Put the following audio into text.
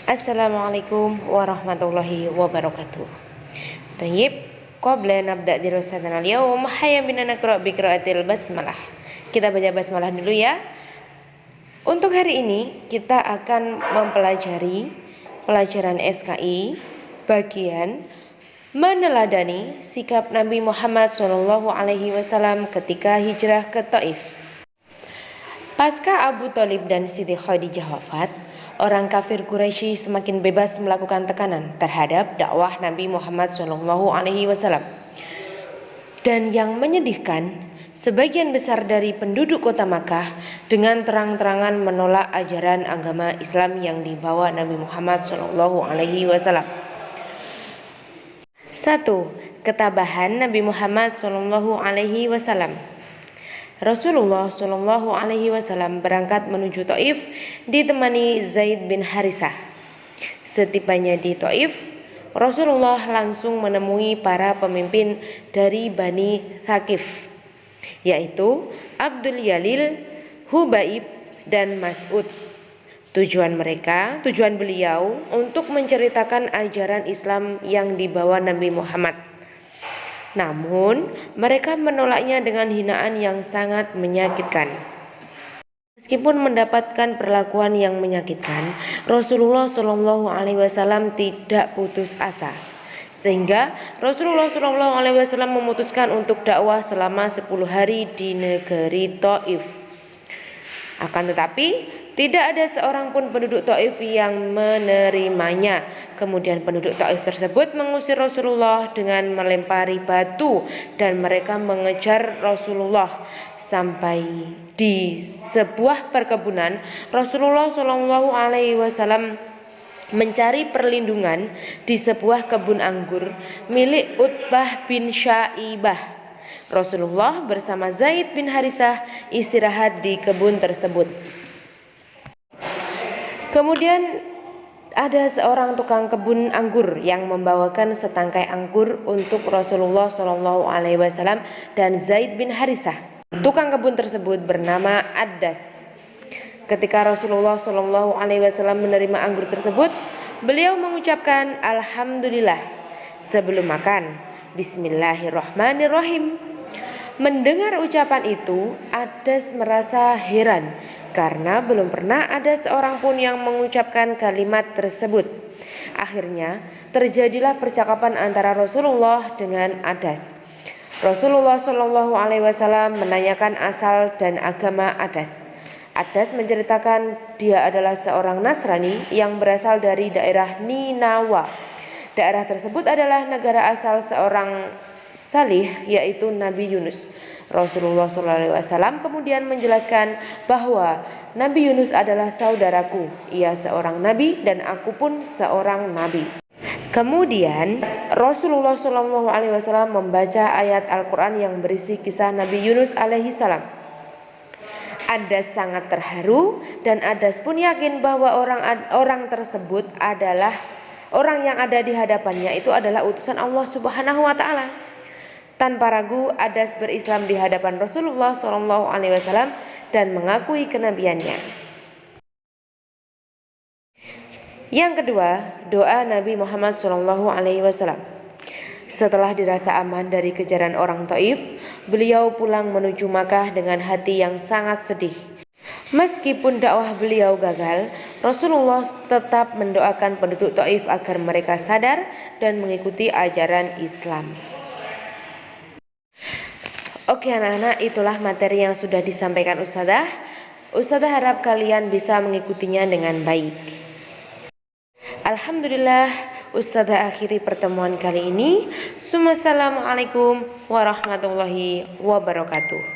Assalamualaikum warahmatullahi wabarakatuh. Tayyib, qabla nabda dirasatana al-yawm, hayya bina naqra bi qiraatil basmalah. Kita baca basmalah dulu ya. Untuk hari ini kita akan mempelajari pelajaran SKI bagian meneladani sikap Nabi Muhammad SAW ketika hijrah ke Taif. Pasca Abu Thalib dan Siti Khadijah wafat, orang kafir Quraisy semakin bebas melakukan tekanan terhadap dakwah Nabi Muhammad SAW. Dan yang menyedihkan, sebagian besar dari penduduk kota Makkah dengan terang-terangan menolak ajaran agama Islam yang dibawa Nabi Muhammad SAW. 1. Ketabahan Nabi Muhammad SAW. Rasulullah SAW berangkat menuju Taif ditemani Zaid bin Harisah. Setibanya di Taif, Rasulullah langsung menemui para pemimpin dari Bani Thaqif, yaitu Abdul Yalil, Hubaib, dan Mas'ud. Tujuan beliau untuk menceritakan ajaran Islam yang dibawa Nabi Muhammad. Namun, mereka menolaknya dengan hinaan yang sangat menyakitkan. Meskipun mendapatkan perlakuan yang menyakitkan, Rasulullah SAW tidak putus asa. Sehingga Rasulullah SAW memutuskan untuk dakwah selama 10 hari di negeri Taif. Akan tetapi, tidak ada seorang pun penduduk Taif yang menerimanya. Kemudian penduduk Taif tersebut mengusir Rasulullah dengan melempari batu dan mereka mengejar Rasulullah sampai di sebuah perkebunan. Rasulullah SAW mencari perlindungan di sebuah kebun anggur milik Utbah bin Syaibah. Rasulullah bersama Zaid bin Harisah istirahat di kebun tersebut. Kemudian ada seorang tukang kebun anggur yang membawakan setangkai anggur untuk Rasulullah SAW dan Zaid bin Harisah. Tukang kebun tersebut bernama Addas. Ketika Rasulullah SAW menerima anggur tersebut, beliau mengucapkan Alhamdulillah sebelum makan. Bismillahirrahmanirrahim. Mendengar ucapan itu, Addas merasa heran karena belum pernah ada seorang pun yang mengucapkan kalimat tersebut. Akhirnya terjadilah percakapan antara Rasulullah dengan Addas. Rasulullah SAW menanyakan asal dan agama Addas. Addas menceritakan dia adalah seorang Nasrani yang berasal dari daerah Ninawa. Daerah tersebut adalah negara asal seorang salih, yaitu Nabi Yunus. Rasulullah SAW kemudian menjelaskan bahwa Nabi Yunus adalah saudaraku. Ia seorang nabi dan aku pun seorang nabi. Kemudian Rasulullah SAW membaca ayat Al-Quran yang berisi kisah Nabi Yunus alaihissalam. Addas sangat terharu dan Addas pun yakin bahwa orang tersebut adalah orang yang ada di hadapannya itu adalah utusan Allah Subhanahu wa Ta'ala. Tanpa ragu, Addas berislam di hadapan Rasulullah SAW dan mengakui kenabiannya. Yang kedua, doa Nabi Muhammad SAW. Setelah dirasa aman dari kejaran orang Taif, beliau pulang menuju Makkah dengan hati yang sangat sedih. Meskipun dakwah beliau gagal, Rasulullah tetap mendoakan penduduk Taif agar mereka sadar dan mengikuti ajaran Islam. Oke anak-anak, itulah materi yang sudah disampaikan Ustazah. Ustazah harap kalian bisa mengikutinya dengan baik. Alhamdulillah, Ustazah akhiri pertemuan kali ini. Assalamualaikum warahmatullahi wabarakatuh.